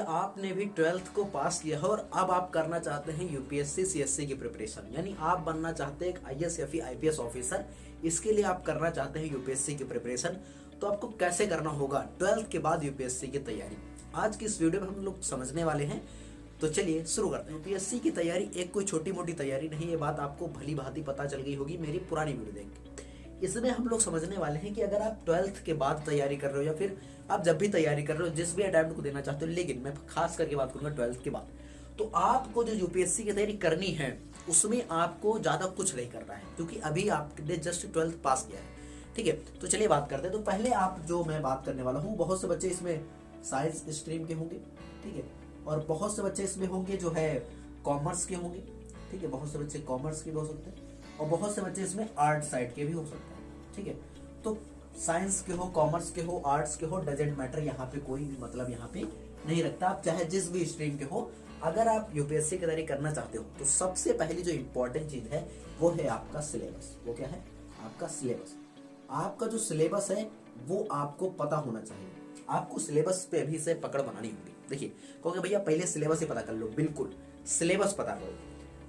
आपने भी 12th को पास किया है और अब आप करना चाहते हैं यूपीएससी सीएससी की प्रिपरेशन, यानी आप बनना चाहते हैं एक आईएएस या फिर आईपीएस ऑफिसर। इसके लिए आप करना चाहते हैं यूपीएससी की प्रिपरेशन। तो आपको कैसे करना होगा 12th के बाद यूपीएससी की तैयारी, आज की इस वीडियो में हम लोग समझने वाले हैं। तो चलिए शुरू करते हैं। यूपीएससी की तैयारी एक कोई छोटी मोटी तैयारी नहीं, ये बात आपको भली भांति पता चल गई होगी मेरी पुरानी वीडियो देख के। इसमें हम लोग समझने वाले हैं कि अगर आप 12th के बाद तैयारी कर रहे हो या फिर आप जब भी तैयारी कर रहे हो, जिस भी अटेम्प्ट को देना चाहते हो, लेकिन मैं खास करके बात करूंगा 12th के बाद, तो आपको जो यूपीएससी की तैयारी करनी है उसमें आपको ज्यादा कुछ नहीं करना है, क्योंकि अभी आपने जस्ट 12th पास किया है। ठीक है, तो चलिए बात करते हैं। तो पहले आप जो मैं बात करने वाला हूँ, बहुत से बच्चे इसमें साइंस स्ट्रीम के होंगे, ठीक है, और बहुत से बच्चे इसमें होंगे जो है कॉमर्स के होंगे, ठीक है, बहुत से बच्चे कॉमर्स के भी हो सकते हैं और बहुत से बच्चे इसमें आर्ट साइड के भी हो सकते हैं। ठीक है, तो साइंस के हो, कॉमर्स के हो, आर्ट्स के हो, डजेंट मैटर, यहाँ पे कोई भी मतलब यहाँ पे नहीं रखता। आप चाहे जिस भी स्ट्रीम के हो, अगर आप यूपीएससी की तैयारी करना चाहते हो तो सबसे पहली जो इंपॉर्टेंट चीज है वो है आपका सिलेबस। वो क्या है? आपका सिलेबस। आपका जो सिलेबस है वो आपको पता होना चाहिए। आपको सिलेबस पे अभी से पकड़ बनानी होगी। देखिए, क्योंकि भैया पहले सिलेबस ही पता कर लो, बिल्कुल सिलेबस पता करो।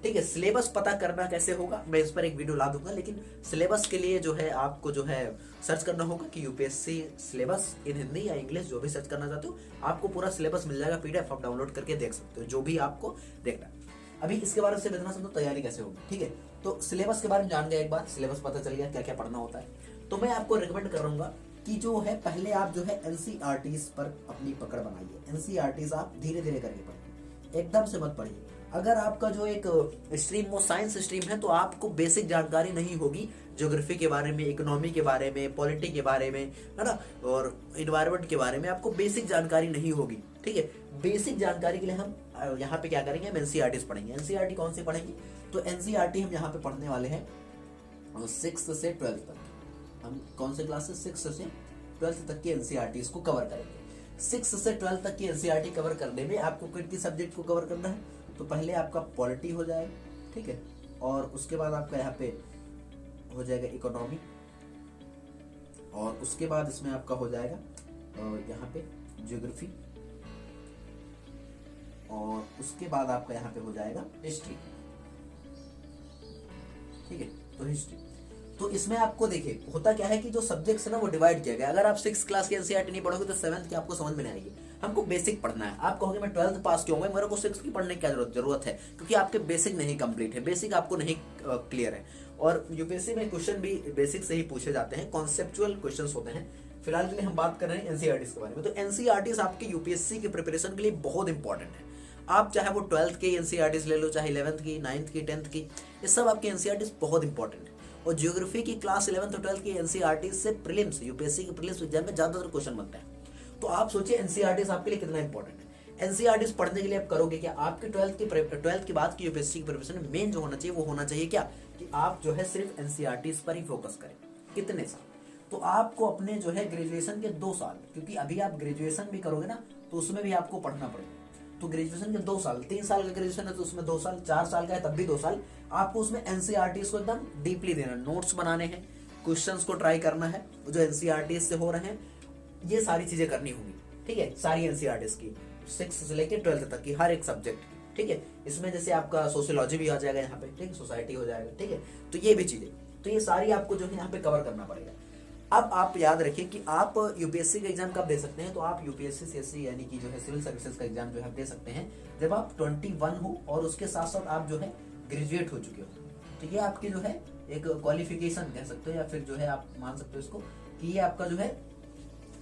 ठीक है, सिलेबस पता करना कैसे होगा मैं इस पर एक वीडियो ला दूंगा, लेकिन सिलेबस के लिए जो है आपको जो है सर्च करना होगा कि यूपीएससी सिलेबस इन हिंदी या इंग्लिश, जो भी सर्च करना चाहते हो आपको पूरा सिलेबस मिल जाएगा। पीडीएफ आप डाउनलोड करके देख सकते हो, जो भी आपको देखना है। अभी इसके बारे में इतना समझो तैयारी कैसे होगी। ठीक है, तो सिलेबस के बारे में जान गए, एक बार सिलेबस पता चल गया क्या क्या पढ़ना होता है, तो मैं आपको रिकमेंड करूंगा कि जो है पहले आप जो है एनसीईआरटीज पर अपनी पकड़ बनाइए। एनसीईआरटीज आप धीरे धीरे करके पढ़िए, एकदम से मत पढ़िए। अगर आपका जो एक स्ट्रीम वो साइंस स्ट्रीम है तो आपको बेसिक जानकारी नहीं होगी ज्योग्राफी के बारे में, इकोनॉमी के बारे में, पॉलिटी के बारे में, है ना, और इन्वायरमेंट के बारे में आपको बेसिक जानकारी नहीं होगी। ठीक है, बेसिक जानकारी के लिए हम यहाँ पे क्या करेंगे, हम एनसीईआरटीज पढ़ेंगे। एनसीईआरटी कौन सी पढ़ेंगे? तो एनसीईआरटी हम यहाँ पे पढ़ने वाले हैं 6th से 12th तक। हम कौन से क्लासेस 6th से 12th तक की एनसीईआरटीज को कवर करेंगे। 6th से 12th तक की एनसीईआरटी कवर करने में आपको कितनी सब्जेक्ट को कवर करना है? तो पहले आपका पॉलिटी हो जाएगा, ठीक है, और उसके बाद आपका यहाँ पे हो जाएगा इकोनॉमी, और उसके बाद इसमें आपका हो जाएगा यहाँ पे ज्योग्राफी, और उसके बाद आपका यहाँ पे हो जाएगा हिस्ट्री। ठीक है, तो हिस्ट्री। तो इसमें आपको देखिए होता क्या है कि जो सब्जेक्ट्स है ना वो डिवाइड किया गया। अगर आप 6th क्लास की एनसीईआरटी नहीं पढ़ोगे तो 7th की आपको समझ में नहीं आएगी। हमको बेसिक पढ़ना है। आप कहोगे मैं 12th पास क्यों हुआ, मेरे को 6th की पढ़ने की क्या जरूरत है? क्योंकि आपके बेसिक नहीं कंप्लीट है, बेसिक आपको नहीं क्लियर है। और यूपीएससी में क्वेश्चन भी बेसिक से ही पूछे जाते हैं, कॉन्सेप्चुअल क्वेश्चन होते हैं। फिलहाल के लिए हम बात कर रहे हैं एनसीईआरटी के बारे में। तो एनसीईआरटी आपकी यूपीएससी की प्रिपरेशन के लिए बहुत इंपॉर्टेंट है। आप चाहे वो 12th की एनसीईआरटी ले लो, चाहे 11th की, 9th की, 10th की, ये सब आपकी एनसीईआरटी बहुत इंपॉर्टेंट है। और ज्योग्राफी की क्लास 11th और 12th की एनसीईआरटी से प्रीलिम्स, यूपीएससी के प्रीलिम्स एग्जाम में ज्यादातर क्वेश्चन बनते हैं। तो आप सोचिए एनसीईआरटी आपके लिए कितना इंपॉर्टेंट है। एनसीईआरटी पढ़ने के लिए आप करोगे क्या? आपके 12th के बाद की यूपीएससी की प्रिपरेशन में मेन जो होना चाहिए वो होना चाहिए क्या, कि आप जो है सिर्फ एनसीईआरटी पर ही फोकस करें। कितने साल? तो आपको अपने जो है ग्रेजुएशन के 2 साल, क्योंकि अभी आप ग्रेजुएशन भी करोगे ना तो उसमें भी आपको पढ़ना पड़ेगा। तो ग्रेजुएशन के 2 साल, 3 साल का ग्रेजुएशन है तो उसमें 2 साल, 4 साल का है तब भी 2 साल, आपको उसमें एनसीईआरटी को एकदम डीपली देना, नोट्स बनाने हैं, क्वेश्चंस को ट्राई करना है जो एनसीईआरटी से हो रहे हैं, ये सारी चीजें करनी होंगी। ठीक है, सारी एनसीईआरटी की 6th से लेकर 12th तक की हर एक सब्जेक्ट की। ठीक है, इसमें जैसे आपका सोशियोलॉजी भी आ जाएगा यहाँ पे, ठीक है, सोसाइटी हो जाएगा। ठीक है, तो ये भी चीजें, तो ये सारी आपको जो है यहाँ पे कवर करना पड़ेगा। अब आप याद रखिए कि आप यूपीएससी का एग्जाम कब दे सकते हैं? तो आप यूपीएससी सीएससी यानी कि जो है सिविल सर्विसेज का एग्जाम जो है दे सकते हैं जब आप 21 हो और उसके साथ साथ आप जो है ग्रेजुएट हो चुके हो। ठीक है, आपकी जो है एक क्वालिफिकेशन कह सकते हो, या फिर जो है आप मान सकते हो इसको कि ये आपका जो है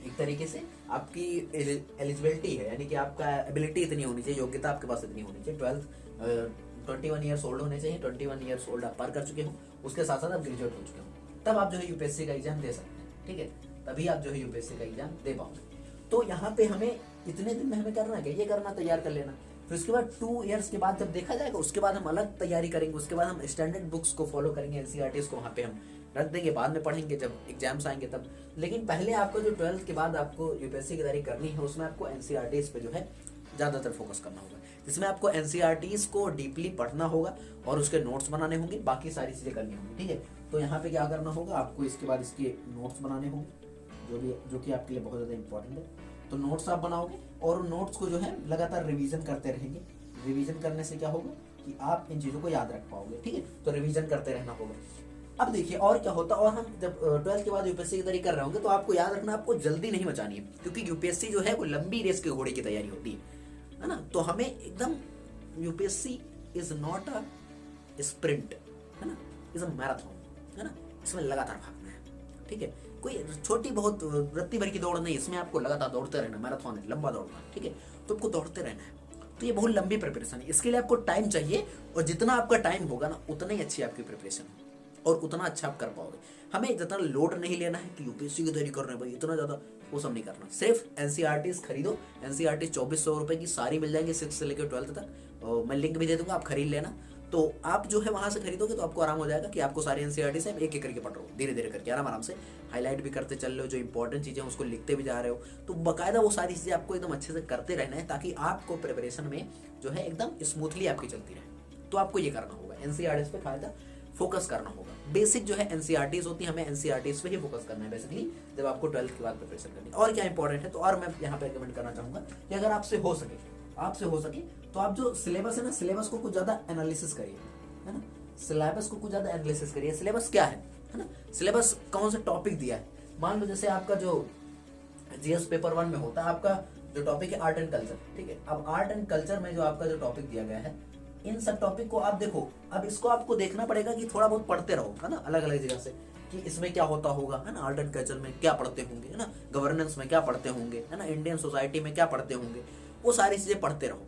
एक तरीके से आपकी एलिजिबिलिटी है, यानी कि आपका एबिलिटी इतनी होनी चाहिए, योग्यता आपके पास इतनी होनी चाहिए। 21 ईयर्स ओल्ड होने चाहिए, 21 ईयर्स ओल्ड आप पार कर चुके हो, उसके साथ साथ आप ग्रेजुएट हो चुके हो, तब आप जो है यूपीएससी का एग्जाम दे सकते हैं। ठीक है, तभी आप जो है यूपीएससी का एग्जाम दे पाओगे। तो यहाँ पे हमें इतने दिन में हमें करना है, ये करना, तैयार कर लेना। फिर उसके बाद 2 ईयर्स के बाद जब देखा जाएगा उसके बाद हम अलग तैयारी करेंगे। उसके बाद हम स्टैंडर्ड बुक्स को फॉलो करेंगे, एनसीईआरटी को वहाँ पे हम रख देंगे, बाद में पढ़ेंगे जब एग्जाम्स आएंगे तब। लेकिन पहले आपको जो 12th के बाद आपको यूपीएससी की तैयारी करनी है उसमें आपको एनसीईआरटी पे जो है ज्यादातर फोकस करना होगा, जिसमें आपको एनसीईआरटी को डीपली पढ़ना होगा और उसके नोट्स बनाने होंगे, बाकी सारी चीजें करनी होंगी। ठीक है, तो यहाँ पे क्या करना होगा आपको, इसके बाद इसके नोट्स बनाने होंगे जो कि आपके लिए बहुत ज्यादा इंपॉर्टेंट है। तो नोट्स आप बनाओगे और उन नोट्स को जो है लगातार रिवीजन करते रहेंगे। रिवीजन करने से क्या होगा कि आप इन चीजों को याद रख पाओगे, ठीक है। तो रिवीजन करते रहना होगा। अब देखिए और क्या होता है, और हम जब 12th के बाद यूपीएससी की तैयारी कर रहे होंगे तो आपको याद रखना, आपको जल्दी नहीं मचानी है, क्योंकि यूपीएससी जो है वो लंबी रेस के घोड़े की तैयारी होती है ना। तो हमें एकदम, UPSC is not a sprint, है ना, इज अ मैराथन, है ना। इसमें लगातार भागना है, ठीक है। कोई छोटी बहुत रत्ती भर की दौड़ नहीं, इसमें आपको लगातार दौड़ते रहना, मैराथन है, लंबा दौड़ना है, ठीक है। तो आपको दौड़ते रहना है। तो ये बहुत लंबी प्रिपरेशन है, इसके लिए आपको टाइम चाहिए, और जितना आपका टाइम होगा ना उतना ही अच्छी आपकी प्रिपरेशन है और उतना अच्छा आप कर पाओगे। हमें जितना लोड नहीं लेना है कि यूपीएससी की तैयारी कर रहे हैं भाई इतना ज्यादा, वो सब नहीं करना। सिर्फ एनसीईआरटीज खरीदो, एनसीईआरटी 2400 रुपए की सारी मिल जाएंगी 6 से लेकर 12th तक, और मैं लिंक भी दे दूंगा, आप खरीद लेना। तो आप जो है वहां से खरीदोगे तो आपको आराम हो जाएगा कि आपको सारे एनसीईआरटी से एक एक करके पढ़ रहे हो, धीरे धीरे करके आराम आराम से हाईलाइट भी करते चल रहे हो, जो इंपॉर्टेंट चीजें उसको लिखते भी जा रहे हो। तो बाकायदा वो सारी चीजें आपको एकदम अच्छे से करते रहना है, ताकि आपको प्रिपरेशन में जो है एकदम स्मूथली आपकी चलती रहे। तो आपको ये करना होगा, एनसीईआरटी पे फायदा फोकस करना होगा। बेसिक जो है एनसीईआरटीज होती है, हमें एनसीईआरटीज पे ही फोकस करना है बेसिकली, जब आपको 12th के बाद प्रिपरेशन करनी है। और क्या इंपॉर्टेंट है, तो और मैं यहाँ पे रिकमेंड करना चाहूंगा कि अगर आपसे हो सके तो आप जो सिलेबस है ना, सिलेबस को कुछ ज्यादा एनालिसिस करिए, है ना। सिलेबस को कुछ ज्यादा एनालिसिस करिए। सिलेबस क्या है ना, सिलेबस कौन सा टॉपिक दिया है। मान लो जैसे आपका जो जीएस पेपर 1 में होता है, आपका जो टॉपिक है आर्ट एंड कल्चर, ठीक है। अब आर्ट एंड कल्चर में जो आपका जो टॉपिक दिया गया है, इन सब टॉपिक को आप देखो। अब इसको आपको देखना पड़ेगा कि थोड़ा बहुत पढ़ते रहो, है ना, अलग अलग जगह से, कि इसमें क्या होता होगा, है ना, आर्ट एंड कल्चर में क्या पढ़ते होंगे, है ना, गवर्नेंस में क्या पढ़ते होंगे, है ना, इंडियन सोसाइटी में क्या पढ़ते होंगे, वो सारी चीजें पढ़ते रहो।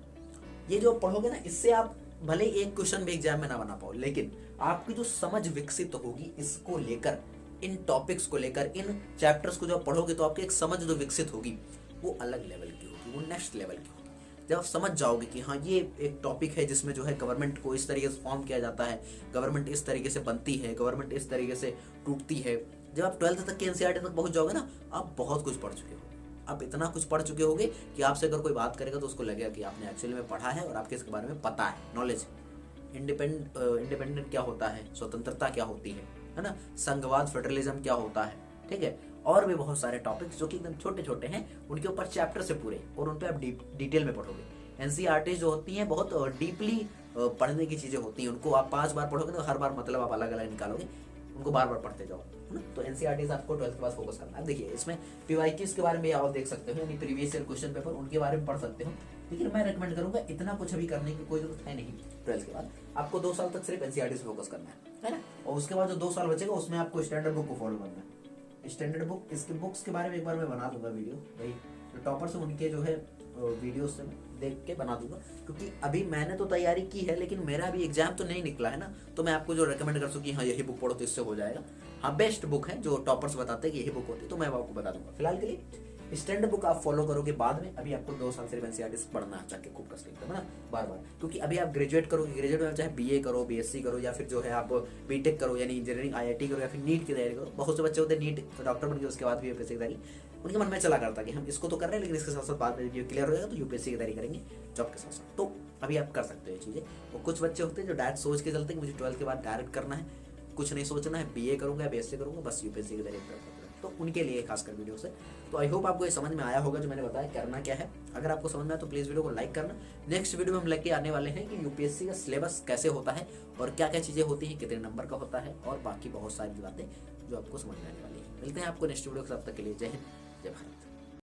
ये जो पढ़ोगे ना, इससे आप भले एक क्वेश्चन भी एग्जाम में ना बना पाओ, लेकिन आपकी जो समझ विकसित होगी इसको लेकर, इन टॉपिक्स को लेकर, इन चैप्टर्स को जब पढ़ोगे तो आपकी एक समझ जो विकसित होगी वो अलग लेवल की होगी, वो नेक्स्ट लेवल की होगी। जब आप समझ जाओगे कि हाँ ये एक टॉपिक है जिसमें जो है गवर्नमेंट को इस तरीके से फॉर्म किया जाता है, गवर्नमेंट इस तरीके से बनती है, गवर्नमेंट इस तरीके से टूटती है। जब आप 12th तक के एनसीईआरटी तक पहुंच जाओगे ना, आप बहुत कुछ पढ़ चुके हो, आप इतना कुछ पढ़ चुके होगे कि आपसे अगर कोई बात करेगा तो उसको लगेगा कि आपने एक्चुअली में पढ़ा है और आपके इसके बारे में पता है, नॉलेज। इंडिपेंडेंट क्या होता है, स्वतंत्रता क्या होती है ना, संघवाद फेडरलिज्म क्या होता है, ठीक है। और भी बहुत सारे टॉपिक्स जो कि एकदम छोटे छोटे हैं, उनके ऊपर चैप्टर से पूरे, और उन पे आप डिटेल में पढ़ोगे। एनसीईआरटी जो होती हैं बहुत डीपली पढ़ने की चीजें होती हैं, उनको आप 5 बार पढ़ोगे तो हर बार मतलब आप अलग अलग निकालोगे, उनको बार बार पढ़ते जाओ, है ना। तो एनसीईआरटी आपको 12th के बाद फोकस करना है। देखिए इसमें पीवाईक्यूज के बारे में आप देख सकते हो, यानी प्रीवियस ईयर क्वेश्चन पेपर, उनके बारे में पढ़ सकते हो। लेकिन मैं रेकमेंड करूंगा इतना कुछ अभी करने की कोई जरूरत है नहीं। 12th के बाद आपको 2 साल तक सिर्फ एनसीईआरटी से फोकस करना है ना। और उसके बाद जो 2 साल बचेगा उसमें आपको स्टैंडर्ड बुक को फॉलो करना है। स्टैंडर्ड बुक, इसके बुक्स के बारे में एक बार मैं बना दूंगा वीडियो, भाई जो टॉपर्स हैं उनके जो है वीडियो से देख के बना दूंगा, क्योंकि अभी मैंने तो तैयारी की है लेकिन मेरा अभी एग्जाम तो नहीं निकला है ना। तो मैं आपको जो रेकमेंड कर सकूँ कि हाँ यही बुक पढ़ो तो इससे हो जाएगा। हाँ बेस्ट बुक है, जो टॉपर्स बताते हैं कि यही बुक होती है, तो मैं आपको बता दूंगा। फिलहाल के लिए स्टैंडर्ड बुक आप फॉलो करोगे बाद में, अभी आपको 2 साल सिर्फ एनसीईआरटी पढ़ना है, जाके खूब कस के, है ना, बार बार। क्योंकि अभी आप ग्रेजुएट करोगे, ग्रेजुएट में चाहे बीए करो, बीएससी करो, या फिर जो है आप बीटेक करो, यानी इंजीनियरिंग आईआईटी करो, या फिर नीट की तैयारी करो। बहुत से बच्चे होते हैं नीट डॉक्टर बन के उसके बाद भी यूपीएससी की तैयारी, उनके मन में चला करता कि हम इसको तो कर रहे हैं लेकिन इसके साथ साथ बाद में ये क्लियर हो जाएगा तो यूपीएससी की तैयारी करेंगे जॉब के साथ साथ। तो अभी आप कर सकते हो ये चीजें। और कुछ बच्चे होते हैं जो डायरेक्ट सोच के चलते हैं कि मुझे 12th के बाद डायरेक्ट करना है, कुछ नहीं सोचना है, बीए करूंगा, बीएससी करूंगा, बस यूपीएससी की तैयारी करूंगा। तो उनके लिए खासकर वीडियो से। तो आई होप आपको ये समझ में आया होगा जो मैंने बताया करना क्या है। अगर आपको समझ में आया तो प्लीज वीडियो को लाइक करना। नेक्स्ट वीडियो में हम लेके आने वाले हैं कि यूपीएससी का सिलेबस कैसे होता है और क्या क्या चीजें होती हैं, कितने नंबर का होता है, और बाकी बहुत सारी बातें जो आपको समझ में आने वाली है। मिलते हैं आपको नेक्स्ट वीडियो के, तब तक के लिए जय हिंद, जय भारत।